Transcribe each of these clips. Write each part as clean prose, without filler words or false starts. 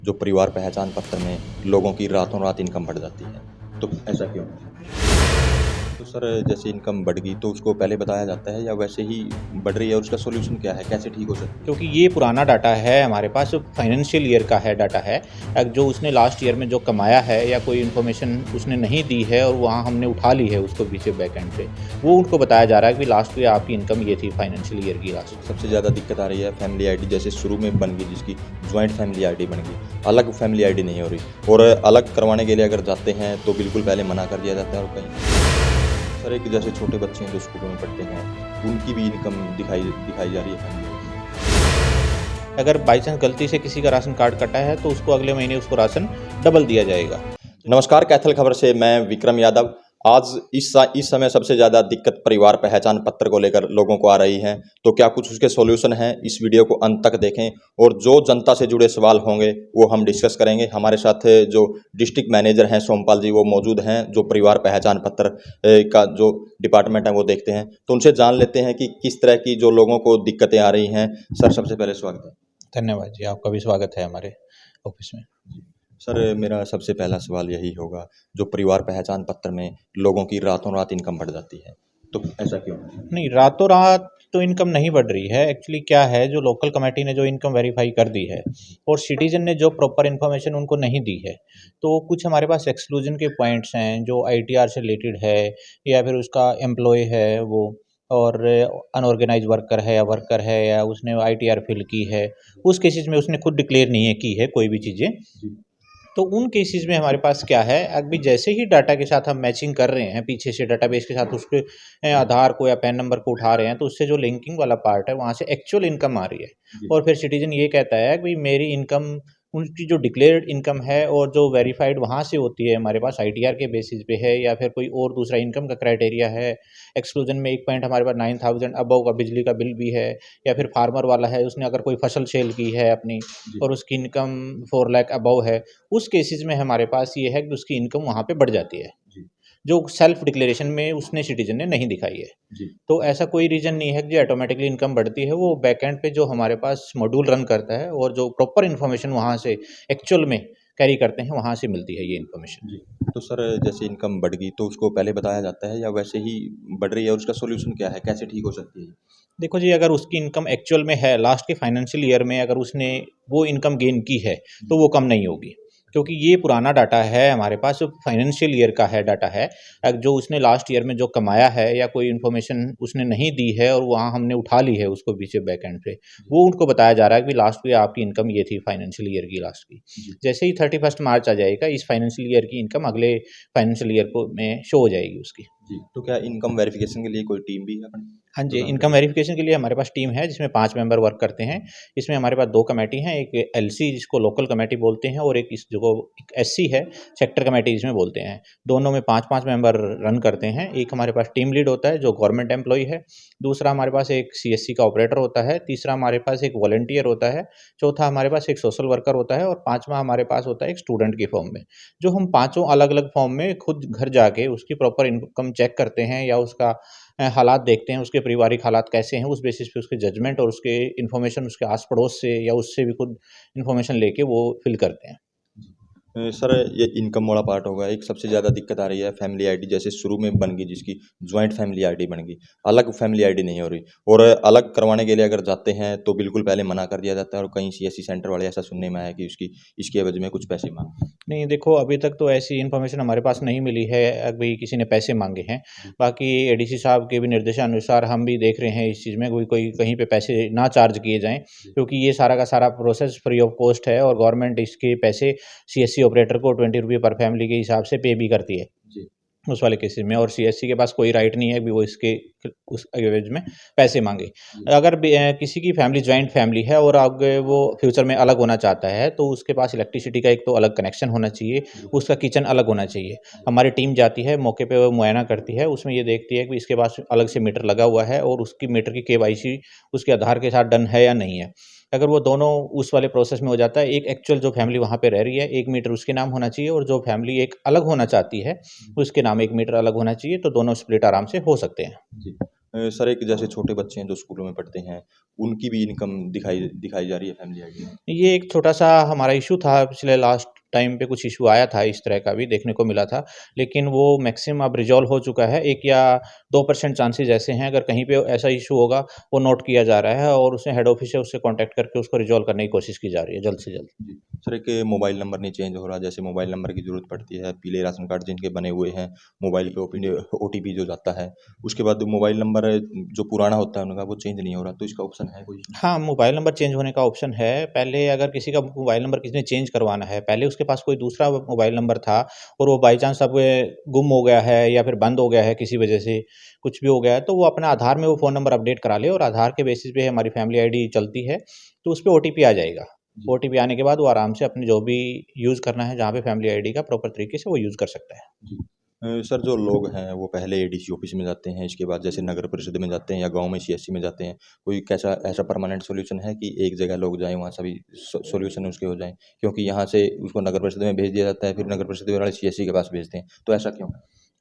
जो परिवार पहचान पत्र में लोगों की रातों रात इनकम बढ़ जाती है, तो ऐसा क्यों? तो सर जैसे इनकम बढ़ गई तो उसको पहले बताया जाता है या वैसे ही बढ़ रही है और उसका सॉल्यूशन क्या है? कैसे ठीक हो सकती है? क्योंकि ये पुराना डाटा है हमारे पास, फाइनेंशियल ईयर का है डाटा है। जो उसने लास्ट ईयर में जो कमाया है या कोई इन्फॉर्मेशन उसने नहीं दी है और वहाँ हमने उठा ली है उसको पीछे बैक एंड पे, वो उनको बताया जा रहा है कि लास्ट ईयर आपकी इनकम ये थी फाइनेंशियल ईयर की लास्ट। सबसे ज़्यादा दिक्कत आ रही है फैमिली आईडी, जैसे शुरू में बन गई जिसकी जॉइंट फैमिली आईडी बन गई, अलग फैमिली आईडी नहीं हो रही, और अलग करवाने के लिए अगर जाते हैं तो बिल्कुल पहले मना कर दिया जाता है। और कहीं सर एक जैसे छोटे बच्चे हैं जो स्कूलों में पढ़ते हैं, उनकी भी इनकम दिखाई दिखाई जा रही है फैमिली। अगर बाई चांस गलती से किसी का राशन कार्ड कटा है तो उसको अगले महीने उसको राशन डबल दिया जाएगा। नमस्कार, कैथल खबर से मैं विक्रम यादव। आज इस समय सबसे ज़्यादा दिक्कत परिवार पहचान पत्र को लेकर लोगों को आ रही है, तो क्या कुछ उसके सॉल्यूशन हैं? इस वीडियो को अंत तक देखें और जो जनता से जुड़े सवाल होंगे वो हम डिस्कस करेंगे। हमारे साथ जो डिस्ट्रिक्ट मैनेजर हैं सोमपाल जी, वो मौजूद हैं, जो परिवार पहचान पत्र का जो डिपार्टमेंट है वो देखते हैं, तो उनसे जान लेते हैं कि किस तरह की जो लोगों को दिक्कतें आ रही हैं। सर सबसे पहले स्वागत है। धन्यवाद जी, आपका भी स्वागत है हमारे ऑफिस में। सर मेरा सबसे पहला सवाल यही होगा, जो परिवार पहचान पत्र में लोगों की रातों रात इनकम बढ़ जाती है, तो ऐसा क्यों? नहीं, रातों रात तो इनकम नहीं बढ़ रही है। एक्चुअली क्या है, जो लोकल कमेटी ने जो इनकम वेरीफाई कर दी है और सिटीजन ने जो प्रॉपर इन्फॉर्मेशन उनको नहीं दी है, तो कुछ हमारे पास एक्सक्लूजन के पॉइंट्स हैं जो आईटीआर से रिलेटेड है, या फिर उसका एम्प्लॉय है वो, और अनऑर्गेनाइज वर्कर है या वर्कर है, या उसने आईटीआर फिल की है, उस केसेस में उसने खुद डिक्लेयर नहीं है की है कोई भी चीज़ें। तो उन केसेस में हमारे पास क्या है, अभी जैसे ही डाटा के साथ हम मैचिंग कर रहे हैं पीछे से डाटाबेस के साथ, उसके आधार को या पैन नंबर को उठा रहे हैं, तो उससे जो लिंकिंग वाला पार्ट है वहाँ से एक्चुअल इनकम आ रही है। और फिर सिटीजन ये कहता है कि भाई मेरी इनकम, उनकी जो डिक्लेयर्ड इनकम है और जो वेरीफाइड वहाँ से होती है हमारे पास आईटीआर के बेसिस पे है, या फिर कोई और दूसरा इनकम का क्राइटेरिया है। एक्सक्लूजन में एक पॉइंट हमारे पास 9000 अबव का बिजली का बिल भी है, या फिर फार्मर वाला है, उसने अगर कोई फसल सेल की है अपनी और उसकी इनकम 4 लाख अबव है, उस केसेस में हमारे पास ये है कि उसकी इनकम वहाँ पे बढ़ जाती है, जो सेल्फ डिक्लेरेशन में उसने सिटीजन ने नहीं दिखाई है। जी। तो ऐसा कोई रीज़न नहीं है कि जो ऑटोमेटिकली इनकम बढ़ती है, वो बैकएंड पे जो हमारे पास मॉड्यूल रन करता है और जो प्रॉपर इन्फॉर्मेशन वहाँ से एक्चुअल में कैरी करते हैं, वहाँ से मिलती है ये इन्फॉर्मेशन। जी। तो सर जैसे इनकम बढ़ गई तो उसको पहले बताया जाता है या वैसे ही बढ़ रही है और उसका सॉल्यूशन क्या है? कैसे ठीक हो सकती है? देखो जी, अगर उसकी इनकम एक्चुअल में है, लास्ट के फाइनेंशियल ईयर में अगर उसने वो इनकम गेन की है, तो वो कम नहीं होगी, क्योंकि ये पुराना डाटा है हमारे पास, फाइनेंशियल ईयर का है डाटा है। जो उसने लास्ट ईयर में जो कमाया है या कोई इन्फॉर्मेशन उसने नहीं दी है और वहाँ हमने उठा ली है उसको पीछे बैक एंड पे, वो उनको बताया जा रहा है कि लास्ट ईयर आपकी इनकम ये थी फाइनेंशियल ईयर की लास्ट की। जैसे ही 31 मार्च आ जाएगा, इस फाइनेंशियल ईयर की इनकम अगले फाइनेंशियल ईयर को में शो हो जाएगी उसकी। जी। तो क्या इनकम वेरिफिकेशन के लिए कोई टीम भी है अपनी? हाँ जी, जो काम इनकम करे? वेरिफिकेशन के लिए हमारे पास टीम है जिसमें 5 मेंबर वर्क करते हैं। इसमें हमारे पास 2 कमेटी हैं, एक एलसी जिसको लोकल कमेटी बोलते हैं, और एक इस जो एक एससी है, सेक्टर कमेटी जिसमें बोलते हैं। दोनों में 5-5 मेंबर रन करते हैं। एक हमारे पास टीम लीड होता है जो गवर्नमेंट एम्प्लॉयी है, दूसरा हमारे पास एक सीएससी का ऑपरेटर होता है, तीसरा हमारे पास एक वॉलंटियर होता है, चौथा हमारे पास एक सोशल वर्कर होता है, और पाँचवाँ हमारे पास होता है एक स्टूडेंट की फॉर्म में। जो हम पाँचों अलग-अलग फॉर्म में खुद घर जाके उसकी प्रॉपर इनकम चेक करते हैं, या उसका हालात देखते हैं, उसके पारिवारिक हालात कैसे हैं, उस बेसिस पे उसके जजमेंट और उसके इन्फॉर्मेशन उसके आस-पड़ोस से या उससे भी खुद इन्फॉर्मेशन लेके वो फिल करते हैं। सर ये इनकम वाला पार्ट होगा। एक सबसे ज़्यादा दिक्कत आ रही है फैमिली आईडी, जैसे शुरू में बन गई जिसकी जॉइंट फैमिली आईडी बन गई, अलग फैमिली आईडी नहीं हो रही, और अलग करवाने के लिए अगर जाते हैं तो बिल्कुल पहले मना कर दिया जाता है, और कहीं सीएससी सेंटर वाले ऐसा सुनने में आया कि उसकी इसके एवज में कुछ पैसे मांग। नहीं, देखो अभी तक तो ऐसी इन्फॉर्मेशन हमारे पास नहीं मिली है अभी किसी ने पैसे माँगे हैं। बाकी एडीसी साहब के भी निर्देशानुसार हम भी देख रहे हैं इस चीज़ में कोई कोई कहीं पे पैसे ना चार्ज किए जाएँ, क्योंकि ये सारा का सारा प्रोसेस फ्री ऑफ कॉस्ट है और गवर्नमेंट इसके पैसे सीएससी ऑपरेटर को ₹20 पर फैमिली के हिसाब से पे भी करती है। जी। उस वाले केसेस में, और सीएससी के पास कोई राइट नहीं है कि वो इसके उस एवज में पैसे माँगे। अगर किसी की फैमिली जॉइंट फैमिली है और आगे वो फ्यूचर में अलग होना चाहता है, तो उसके पास इलेक्ट्रिसिटी का एक तो अलग कनेक्शन होना चाहिए, उसका किचन अलग होना चाहिए। हमारी टीम जाती है, मौके पे वो मुआयना करती है, उसमें ये देखती है कि इसके पास अलग से मीटर लगा हुआ है और उसकी मीटर की केवाईसी उसके आधार के साथ डन है या नहीं है। अगर वो दोनों उस वाले प्रोसेस में हो जाता है, एक एक्चुअल जो फैमिली वहाँ पे रह रही है, 1 मीटर उसके नाम होना चाहिए, और जो फैमिली एक अलग होना चाहती है, उसके नाम 1 मीटर अलग होना चाहिए, तो दोनों स्प्लिट आराम से हो सकते हैं। जी। सर एक जैसे छोटे बच्चे हैं जो स्कूलों में पढ़ते हैं, उनकी भी इनकम दिखाई दिखाई जा रही है फैमिली आईडी में। ये एक छोटा-सा हमारा इश्यू था, पिछले लास्ट टाइम पे कुछ इश्यू आया था, इस तरह का भी देखने को मिला था। लेकिन वो मैक्सिमम अब रिज़ॉल्व हो चुका है, 1 या 2% चांसेज़ ऐसे हैं, अगर कहीं पे ऐसा इश्यू होगा, वो नोट किया जा रहा है और उससे हेड ऑफ़िस है, उससे कॉन्टैक्ट करके उसको रिज़ॉल्व करने की कोशिश की जा रही है, जल्द से जल्द। जी। सर एक मोबाइल नंबर नहीं चेंज हो रहा, जैसे मोबाइल नंबर की ज़रूरत पड़ती है, पीले राशन कार्ड जिनके बने हुए हैं, मोबाइल पे ओटीपी जो जाता है, उसके बाद मोबाइल नंबर जो पुराना होता है उनका वो चेंज नहीं हो रहा, तो इसका ऑप्शन है कोई? हाँ, मोबाइल नंबर चेंज होने का ऑप्शन है। पहले अगर किसी का मोबाइल नंबर किसी ने चेंज करवाना है, पहले उसके पास कोई दूसरा मोबाइल नंबर था और वो बाय चांस अब गुम हो गया है या फिर बंद हो गया है किसी वजह से, कुछ भी हो गया है, तो वो अपना आधार में वो फ़ोन नंबर अपडेट करा ले और आधार के बेसिस पे हमारी फैमिली आईडी चलती है, तो उसपे ओटीपी आ जाएगा। जी। ओटीपी आने के बाद वो आराम से अपने जो भी यूज़ करना है, जहाँ पे फैमिली आईडी का प्रॉपर तरीके से वो यूज़ कर सकता है। जी। सर जो लोग हैं वो पहले एडीसी ऑफिस में जाते हैं, इसके बाद जैसे नगर परिषद में जाते हैं या गाँव में सीएससी में जाते हैं, कोई कैसा ऐसा परमानेंट सॉल्यूशन है कि एक जगह लोग जाएँ वहाँ सभी सॉल्यूशन उसके हो जाएँ? क्योंकि यहाँ से उसको नगर परिषद में भेज दिया जाता है, फिर नगर परिषद वाले सीएससी के पास भेजते हैं, तो ऐसा क्यों?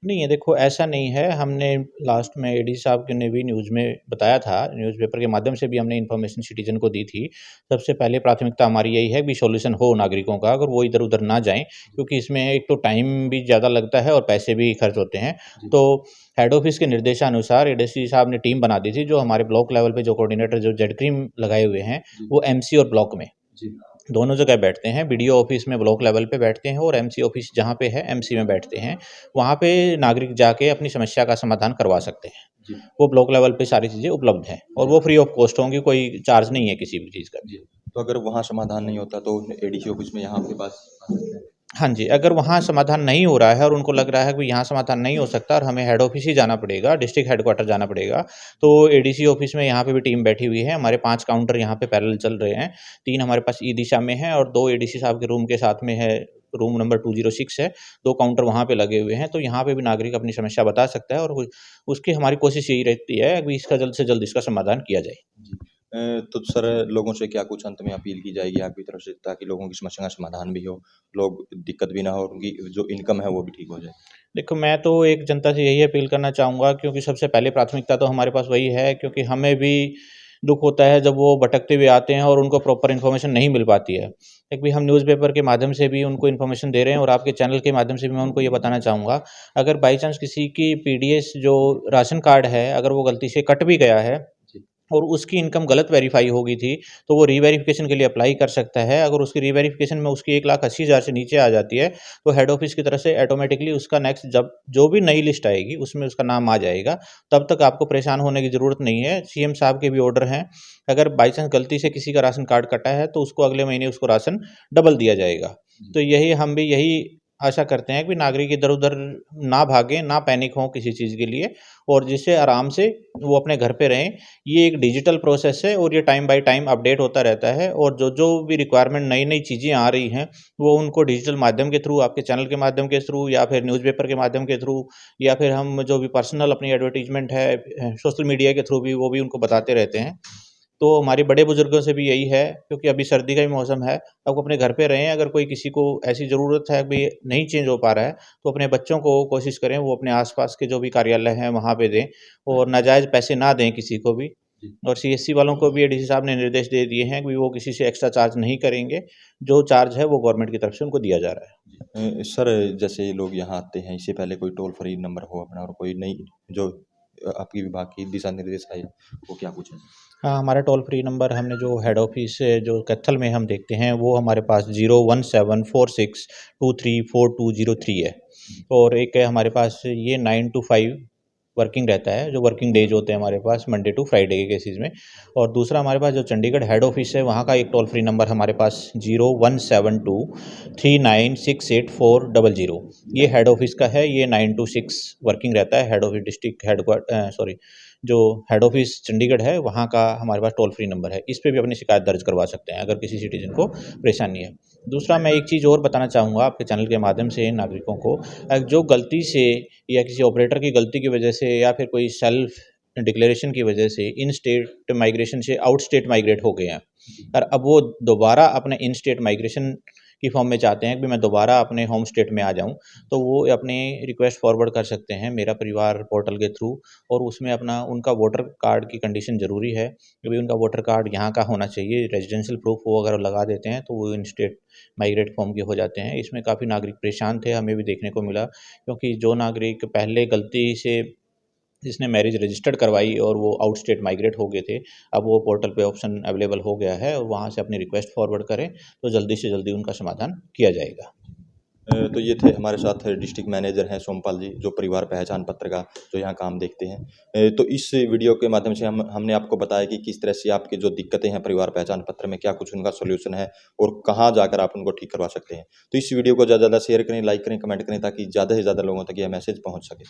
नहीं, ये देखो ऐसा नहीं है, हमने लास्ट में एडी साहब ने भी न्यूज़ में बताया था, न्यूज़पेपर के माध्यम से भी हमने इन्फॉर्मेशन सिटीज़न को दी थी। सबसे पहले प्राथमिकता हमारी यही है कि सॉल्यूशन हो नागरिकों का, अगर वो इधर-उधर ना जाएँ, क्योंकि इसमें एक तो टाइम भी ज़्यादा लगता है और पैसे भी खर्च होते हैं। जी। तो हेड ऑफ़िस के निर्देशानुसार एडीसी साहब ने टीम बना दी थी, जो हमारे ब्लॉक लेवल पे जो कोऑर्डिनेटर जो जेड क्रीम लगाए हुए हैं, जी। वो एमसी और ब्लॉक में जी। दोनों जगह बैठते हैं। बीडीओ ऑफ़िस में ब्लॉक लेवल पे बैठते हैं और एमसी ऑफ़िस जहाँ पे है, एमसी में बैठते हैं। वहाँ पे नागरिक जाके अपनी समस्या का समाधान करवा सकते हैं। जी। वो ब्लॉक लेवल पे सारी चीज़ें उपलब्ध हैं और जी। वो फ्री ऑफ कॉस्ट होंगी, कोई चार्ज नहीं है किसी भी चीज़ का। जी। तो अगर वहाँ समाधान नहीं होता तो एडीसी ऑफिस में यहाँ आपके पास आ सकते हैं? हाँ जी, अगर वहाँ समाधान नहीं हो रहा है और उनको लग रहा है कि यहाँ समाधान नहीं हो सकता और हमें हेड ऑफ़िस ही जाना पड़ेगा, डिस्ट्रिक्ट हेडक्वार्टर जाना पड़ेगा, तो एडीसी ऑफ़िस में यहाँ पे भी टीम बैठी हुई है। हमारे 5 काउंटर यहाँ पे पैरेलल चल रहे हैं। 3 हमारे पास ई दिशा में हैं और 2 एडीसी साहब के रूम के साथ में है, रूम नंबर 206 है। 2 काउंटर वहाँ पे लगे हुए हैं, तो यहाँ पे भी नागरिक अपनी समस्या बता सकता है और उसकी हमारी कोशिश यही रहती है कि इसका जल्द से जल्द इसका समाधान किया जाए। जी। तो सर लोगों से क्या कुछ अंत में अपील की जाएगी आपकी तरफ से ताकि लोगों की समस्या का समाधान भी हो, लोग दिक्कत भी ना हो और उनकी जो इनकम है वो भी ठीक हो जाए? देखो, मैं तो एक जनता से यही अपील करना चाहूँगा, क्योंकि सबसे पहले प्राथमिकता तो हमारे पास वही है, क्योंकि हमें भी दुःख होता है जब वो भटकते हुए आते हैं और उनको प्रॉपर इन्फॉर्मेशन नहीं मिल पाती है। एक भी हम न्यूज़पेपर के माध्यम से भी उनको इन्फॉर्मेशन दे रहे हैं और आपके चैनल के माध्यम से भी मैं उनको ये बताना चाहूँगा, अगर बाई चांस किसी की पीडीएस जो राशन कार्ड है, अगर वो गलती से कट भी गया है जी। और उसकी इनकम गलत वेरीफ़ाई हो गई थी, तो वो री-वेरिफ़िकेशन के लिए अप्लाई कर सकता है। अगर उसकी री-वेरिफ़िकेशन में उसकी 1,80,000 से नीचे आ जाती है, तो हेड ऑफ़िस की तरफ से ऑटोमैटिकली उसका नेक्स्ट जब जो भी नई लिस्ट आएगी, उसमें उसका नाम आ जाएगा। तब तक आपको परेशान होने की ज़रूरत नहीं है। सीएम साहब के भी ऑर्डर हैं, अगर बाई चांस गलती से किसी का राशन कार्ड कटा है, तो उसको अगले महीने उसको राशन डबल दिया जाएगा। जी। तो यही हम भी यही आशा करते हैं कि नागरिक इधर-उधर ना भागें, ना पैनिक हों किसी चीज़ के लिए और जिससे आराम से वो अपने घर पे रहें। ये एक डिजिटल प्रोसेस है और ये टाइम बाय टाइम अपडेट होता रहता है और जो-जो भी रिक्वायरमेंट नई-नई चीज़ें आ रही हैं, वो उनको डिजिटल माध्यम के थ्रू, आपके चैनल के माध्यम के थ्रू या फिर न्यूज़पेपर के माध्यम के थ्रू या फिर हम जो भी पर्सनल अपनी एडवर्टाइज़मेंट है सोशल मीडिया के थ्रू भी वो भी उनको बताते रहते हैं। तो हमारे बड़े बुजुर्गों से भी यही है, क्योंकि अभी सर्दी का ही मौसम है, आप अपने घर पे रहें, अगर कोई किसी को ऐसी ज़रूरत है भई नहीं चेंज हो पा रहा है, तो अपने बच्चों को कोशिश करें वो अपने आस-पास के जो भी कार्यालय हैं वहाँ पे दें और नाजायज़ पैसे ना दें किसी को भी। जी। और सीएससी वालों को भी एडीसी साहब ने निर्देश दे दिए हैं कि वो किसी से एक्स्ट्रा चार्ज नहीं करेंगे, जो चार्ज है वो गवर्नमेंट की तरफ से उनको दिया जा रहा है। सर जैसे लोग यहाँ आते हैं इससे पहले कोई टोल फ्री नंबर हो अपना और कोई नई जो आपकी विभाग की दिशा निर्देश आए, वो क्या कुछ है? हाँ, हमारा टोल फ्री नंबर हमने जो हेड ऑफ़िस से जो कैथल में हम देखते हैं, वो हमारे पास 01746234203 है और एक है हमारे पास ये 9 टू 5 वर्किंग रहता है, जो वर्किंग डेज़ होते हैं हमारे पास मंडे टू फ्राइडे के केसेज़ में। और दूसरा हमारे पास जो चंडीगढ़ हेड ऑफ़िस है, वहाँ का एक टोल फ्री नंबर हमारे पास 017239684000। ये हेड ऑफ़िस का है, ये 9 टू 6 वर्किंग रहता है। हेड ऑफ़िस डिस्ट्रिक्ट सॉरी, जो हेड ऑफ़िस चंडीगढ़ है, वहाँ का हमारे पास टोल फ्री नंबर है। इस पे भी अपनी शिकायत दर्ज करवा सकते हैं, अगर किसी सिटीज़न को परेशानी है। दूसरा मैं एक चीज़ और बताना चाहूँगा आपके चैनल के माध्यम से नागरिकों को, जो गलती से या किसी ऑपरेटर की गलती की वजह से या फिर कोई सेल्फ डिक्लेरेशन की वजह से इन स्टेट माइग्रेशन से आउट स्टेट माइग्रेट हो गए हैं और अब वो दोबारा अपने इन स्टेट माइग्रेशन की फॉर्म में चाहते हैं कि मैं दोबारा अपने होम स्टेट में आ जाऊँ, तो वो अपनी रिक्वेस्ट फॉरवर्ड कर सकते हैं मेरा परिवार पोर्टल के थ्रू। और उसमें अपना उनका वोटर कार्ड की कंडीशन ज़रूरी है कि भाई उनका वोटर कार्ड यहाँ का होना चाहिए, रेजिडेंशियल प्रूफ वो अगर लगा देते हैं तो वो इन स्टेट माइग्रेट फॉर्म के हो जाते हैं। इसमें काफ़ी नागरिक परेशान थे, हमें भी देखने को मिला, क्योंकि जो नागरिक पहले गलती से जिसने मैरिज रजिस्टर्ड करवाई और वो आउट स्टेट माइग्रेट हो गए थे, अब वो पोर्टल पे ऑप्शन अवेलेबल हो गया है और वहाँ से अपनी रिक्वेस्ट फॉरवर्ड करें तो जल्दी से जल्दी उनका समाधान किया जाएगा। तो ये थे हमारे साथ डिस्ट्रिक्ट मैनेजर हैं सोमपाल जी, जो परिवार पहचान पत्र का जो यहाँ काम देखते हैं। तो इस वीडियो के माध्यम से हमने आपको बताया कि किस तरह से आपकी जो दिक्कतें हैं परिवार पहचान पत्र में, क्या कुछ उनका सॉल्यूशन है और कहाँ जाकर आप उनको ठीक करवा सकते हैं। तो इस वीडियो को ज़्यादा से ज़्यादा शेयर करें, लाइक करें, कमेंट करें, ताकि ज़्यादा से ज़्यादा लोगों तक यह मैसेज पहुँच सके।